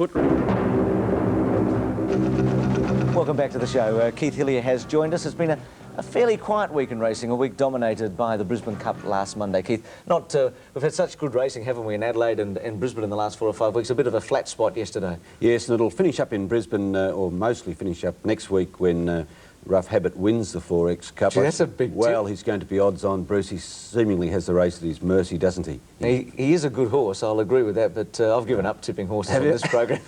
Welcome back to the show. Keith Hillier has joined us. It's been a fairly quiet week in racing, a week dominated by the Brisbane Cup last Monday. Keith, we've had such good racing, haven't we, in Adelaide and Brisbane in the last 4 or 5 weeks. A bit of a flat spot yesterday. Yes, and it'll finish up in Brisbane, or mostly finish up next week when Rough Habit wins the 4X Cup. Gee, that's a big Well, he's going to be odds on. Bruce, he seemingly has the race at his mercy, doesn't he? He is a good horse, I'll agree with that, but I've given up tipping horses on this program.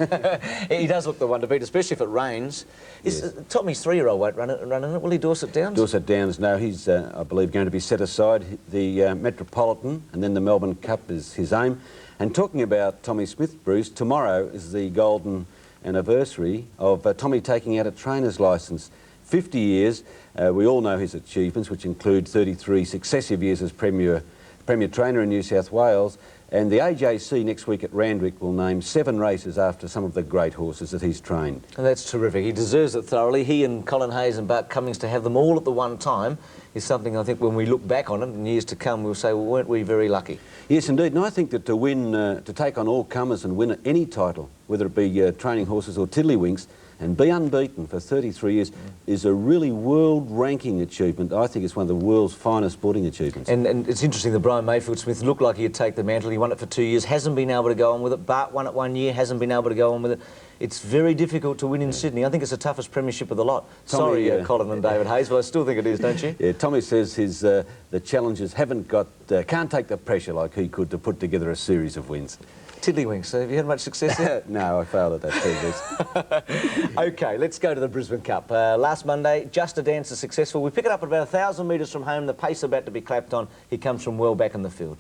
He does look the one to beat, especially if it rains. Yes. Tommy's 3-year-old won't run it, will he? Dorset Downs? Dorset Downs, no, he's, I believe, going to be set aside. The Metropolitan and then the Melbourne Cup is his aim. And talking about Tommy Smith, Bruce, tomorrow is the golden anniversary of Tommy taking out a trainer's licence. 50 years, we all know his achievements, which include 33 successive years as Premier Trainer in New South Wales, and the AJC next week at Randwick will name 7 races after some of the great horses that he's trained. And that's terrific. He deserves it thoroughly. He and Colin Hayes and Bart Cummings to have them all at the one time is something I think when we look back on it in years to come, we'll say, well, weren't we very lucky? Yes, indeed. And I think that to win, to take on all comers and win any title, whether it be training horses or tiddlywinks, and be unbeaten for 33 years is a really world-ranking achievement. I think it's one of the world's finest sporting achievements. And it's interesting that Brian Mayfield Smith looked like he'd take the mantle. He won it for 2 years, hasn't been able to go on with it. Bart won it 1 year, hasn't been able to go on with it. It's very difficult to win in Sydney. I think it's the toughest premiership of the lot. Tommy, Sorry, Colin and David Hayes, but I still think it is, don't you? Yeah, Tommy says the challengers can't take the pressure like he could to put together a series of wins. Tiddlywinks, have you had much success there? No, I failed at that too. OK, let's go to the Brisbane Cup. Last Monday, Just a Dancer successful. We pick it up at about 1,000 metres from home. The pace about to be clapped on. He comes from well back in the field.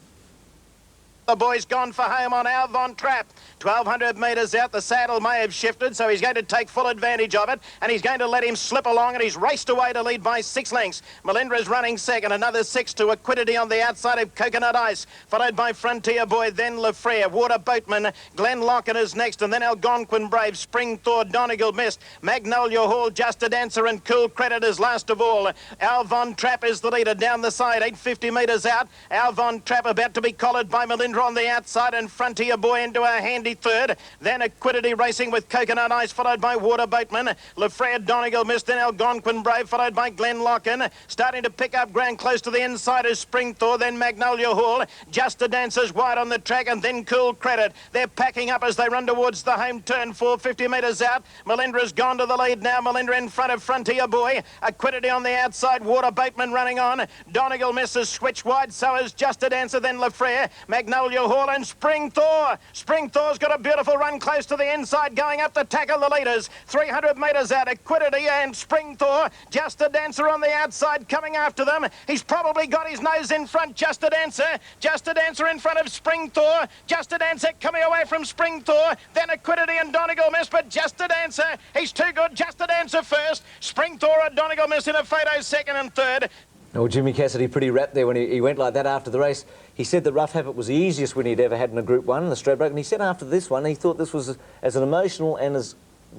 The boy's gone for home on Alvon Trap. 1,200 metres out, the saddle may have shifted, so he's going to take full advantage of it, and he's going to let him slip along, and he's raced away to lead by 6 lengths. Melindra's running second, another 6 to Equidity on the outside of Coconut Ice, followed by Frontier Boy, then Lafrere, Water Boatman, Glen Locken is next, and then Algonquin Brave, Spring Thor, Donegal Mist, Magnolia Hall, Just a Dancer, and Cool Credit is last of all. Alvon Trap is the leader down the side, 850 metres out. Alvon Trap about to be collared by Melindra on the outside, and Frontier Boy into a handy third. Then Equidity racing with Coconut Ice, followed by Water Boatman. Lafrere, Donegal Mist, then Algonquin Brave, followed by Glen Locken. Starting to pick up ground close to the inside is Spring Thor, then Magnolia Hall. Just a Dancer's wide on the track, and then Cool Credit. They're packing up as they run towards the home turn, 450 metres out. Melindra's gone to the lead now. Melindra in front of Frontier Boy. Equidity on the outside, Water Boatman running on. Donegal Mist has switched wide, so is Just a Dancer, then Lafrere. Magnolia Hall and Spring Thor. Spring Thor's got a beautiful run close to the inside, going up to tackle the leaders. 300 metres out, Equidity and Spring Thor. Just a Dancer on the outside coming after them. He's probably got his nose in front, Just a Dancer. Just a Dancer in front of Spring Thor. Just a Dancer coming away from Spring Thor. Then Equidity and Donegal Mist, but Just a Dancer, he's too good. Just a Dancer first. Spring Thor and Donegal Mist in a photo second and third. Oh, Jimmy Cassidy pretty rapt there when he went like that after the race. He said that Rough Habit was the easiest win he'd ever had in a Group 1 in the Stradbroke, and he said after this one he thought this was as an emotional and as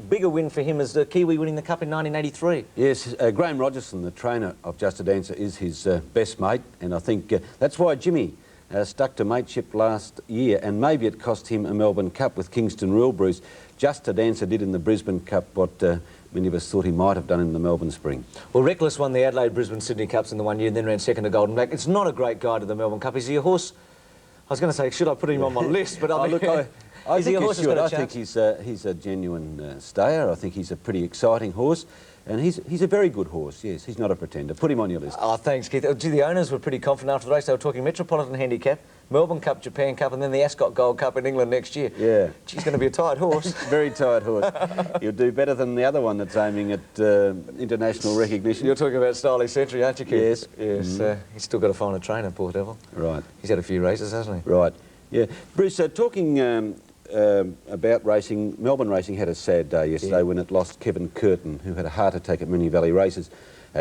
big a win for him as the Kiwi winning the Cup in 1983. Yes, Graham Rogerson, the trainer of Just a Dancer, is his best mate, and I think that's why Jimmy stuck to mateship last year, and maybe it cost him a Melbourne Cup with Kingston Rule, Bruce. Just a Dancer did in the Brisbane Cup what many of us thought he might have done in the Melbourne Spring. Well, Reckless won the Adelaide, Brisbane, Sydney Cups in the 1 year and then ran second to Golden Black. It's not a great guide to the Melbourne Cup. Is he a horse? I was going to say, should I put him on my list? But I mean, look, I think he should. I think he's a genuine stayer. I think he's a pretty exciting horse. And he's a very good horse, yes. He's not a pretender. Put him on your list. Oh, thanks, Keith. Gee, the owners were pretty confident after the race. They were talking Metropolitan Handicap, Melbourne Cup, Japan Cup, and then the Ascot Gold Cup in England next year. Yeah. He's going to be a tight horse. Very tight horse. He'll do better than the other one that's aiming at international recognition. You're talking about Stylish Century, aren't you, Keith? Yes. Yes. He's still got to find a trainer, poor devil. Right. He's had a few races, hasn't he? Right. Yeah. Bruce, talking about racing, Melbourne racing had a sad day yesterday when it lost Kevin Curtin, who had a heart attack at Moonee Valley Races.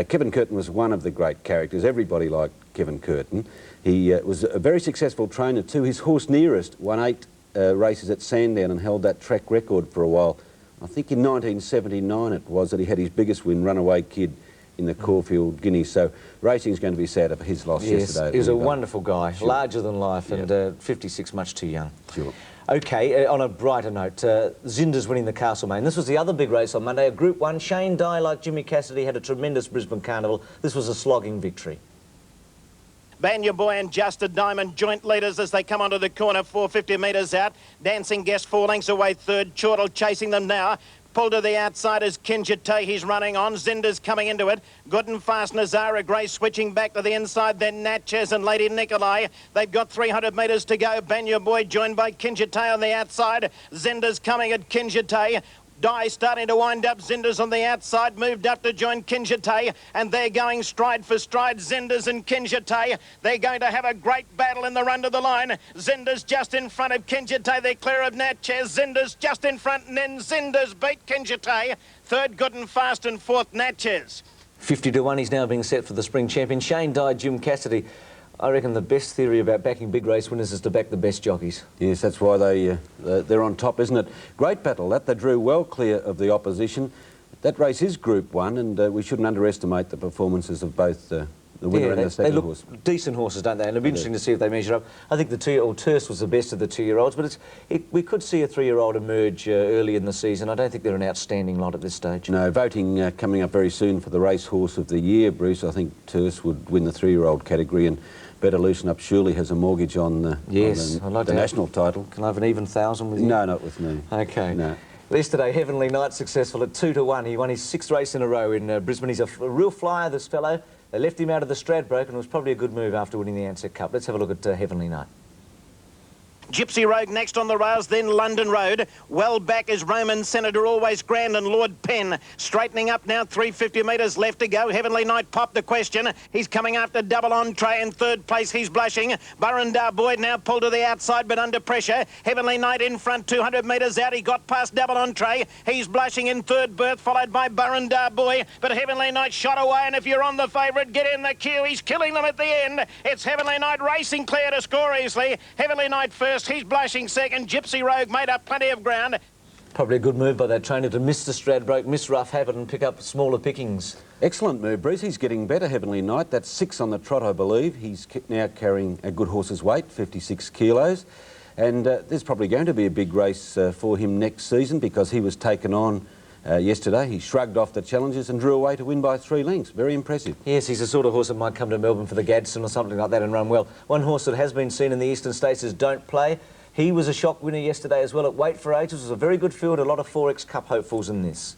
Kevin Curtin was one of the great characters. Everybody liked Kevin Curtin. He was a very successful trainer too. His horse Nearest won 8 races at Sandown and held that track record for a while. I think in 1979 it was that he had his biggest win, Runaway Kid, in the Caulfield Guineas. So racing's going to be sad for his loss yesterday. He was a wonderful guy, larger than life, and 56 much too young. Sure. OK, on a brighter note, Zinder's winning the Castlemaine. This was the other big race on Monday, a Group 1. Shane Dye, like Jimmy Cassidy, had a tremendous Brisbane Carnival. This was a slogging victory. Banya Boy and Justin Diamond joint leaders as they come onto the corner, 450 metres out. Dancing Guest 4 lengths away third. Chortle chasing them now. Pulled to the outside as Kinjite, he's running on. Zinder's coming into it. Good and fast Nazara Gray switching back to the inside. Then Natchez and Lady Nikolai. They've got 300 metres to go. Banya Boy joined by Kinjite on the outside. Zinder's coming at Kinjite. Dye starting to wind up. Zinder's on the outside, moved up to join Kinjite, and they're going stride for stride, Zinder's and Kinjite. They're going to have a great battle in the run to the line. Zinder's just in front of Kinjite. They're clear of Natchez. Zinder's just in front, and then Zinder's beat Kinjite. Third, Good and Fast, and fourth, Natchez. 50 to 1, he's now being set for the spring champion. Shane Dye, Jim Cassidy. I reckon the best theory about backing big race winners is to back the best jockeys. Yes, that's why they're on top, isn't it? Great battle, that. They drew well clear of the opposition. That race is Group 1, and we shouldn't underestimate the performances of both the winner and the second horse. They look decent horses, don't they? And it'll be interesting to see if they measure up. I think the Terce was the best of the 2-year-olds, but we could see a 3-year-old emerge early in the season. I don't think they're an outstanding lot at this stage. No, voting coming up very soon for the racehorse of the year, Bruce. I think Terce would win the 3-year-old category, and Better Loosen Up surely has a mortgage on the national title. Can I have an even 1,000 with you? No, not with me. OK. No. Yesterday, Heavenly Knight successful at 2 to 1. He won his 6th race in a row in Brisbane. He's a real flyer, this fellow. They left him out of the Stradbroke, and it was probably a good move after winning the Ansett Cup. Let's have a look at Heavenly Knight. Gypsy Rogue next on the rails, then London Road. Well back is Roman Senator, Always Grand, and Lord Penn. Straightening up now, 350 metres left to go. Heavenly Knight popped the question. He's coming after Double Entree in third place. He's blushing. Burrendar Boyd now pulled to the outside, but under pressure. Heavenly Knight in front, 200 metres out. He got past Double Entree. He's blushing in third berth, followed by Burrendar Boy. But Heavenly Knight shot away, and if you're on the favourite, get in the queue. He's killing them at the end. It's Heavenly Knight racing clear to score easily. Heavenly Knight first. He's blushing second. Gypsy Rogue made up plenty of ground. Probably a good move by that trainer to miss the Stradbroke, miss Rough Habit, and pick up smaller pickings. Excellent move, Bruce. He's getting better, Heavenly Knight. That's 6 on the trot, I believe. He's now carrying a good horse's weight, 56 kilos. And there's probably going to be a big race for him next season, because he was taken on yesterday. He shrugged off the challenges and drew away to win by 3 lengths. Very impressive. Yes, he's the sort of horse that might come to Melbourne for the Gadsden or something like that and run well. One horse that has been seen in the Eastern States is Don't Play. He was a shock winner yesterday as well at Weight for Ages. It was a very good field, a lot of 4X Cup hopefuls in this.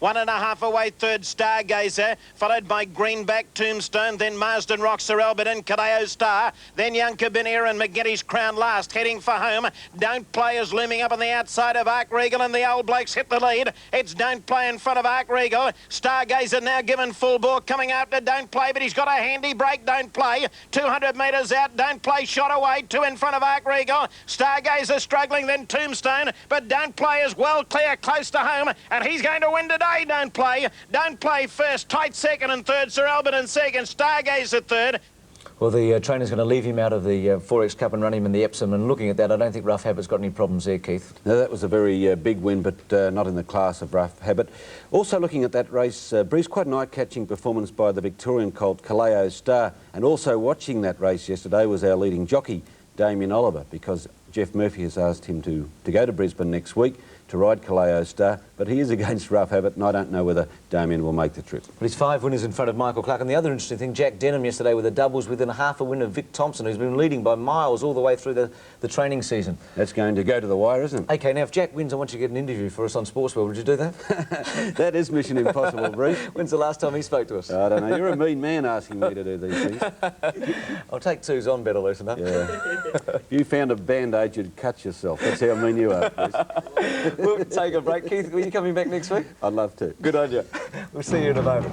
1.5 away, third, Stargazer, followed by Greenback, Tombstone, then Marsden Rock, Sir Albert and Cadeo Star, then Young Cabinier and McGetty's Crown last, heading for home. Don't Play is looming up on the outside of Ark Regal, and the Old Blokes hit the lead. It's Don't Play in front of Ark Regal. Stargazer now given full bore, coming after Don't Play, but he's got a handy break, Don't Play. 200 metres out, Don't Play shot away, 2 in front of Ark Regal. Stargazer struggling, then Tombstone, but Don't Play is well clear, close to home, and he's going to win today. Don't Play. Don't Play first, tight second and third, Sir Albert in second, Stargazer third. Well, the trainer's going to leave him out of the 4X Cup and run him in the Epsom, and looking at that, I don't think Rough Habit's got any problems there, Keith. No, that was a very big win, but not in the class of Rough Habit. Also looking at that race, Bruce, quite an eye-catching performance by the Victorian colt Kaleo Star, and also watching that race yesterday was our leading jockey, Damien Oliver, because Jeff Murphy has asked him to go to Brisbane next week to ride Kaleo Star, but he is against Rough Habit, and I don't know whether Damien will make the trip. But he's 5 winners in front of Michael Clark. And the other interesting thing, Jack Denham yesterday with the doubles within a half a win of Vic Thompson, who's been leading by miles all the way through the training season. That's going to go to the wire, isn't it? OK, now if Jack wins, I want you to get an interview for us on Sportsworld. Would you do that? That is mission impossible, Bruce. When's the last time he spoke to us? I don't know. You're a mean man asking me to do these things. I'll take 2s on, Better Loosen Up. Yeah. If you found a band-aid, you'd cut yourself. That's how mean you are, Bruce. We'll take a break. Keith, will you coming back next week? I'd love to. Good on you. We'll see you in a moment.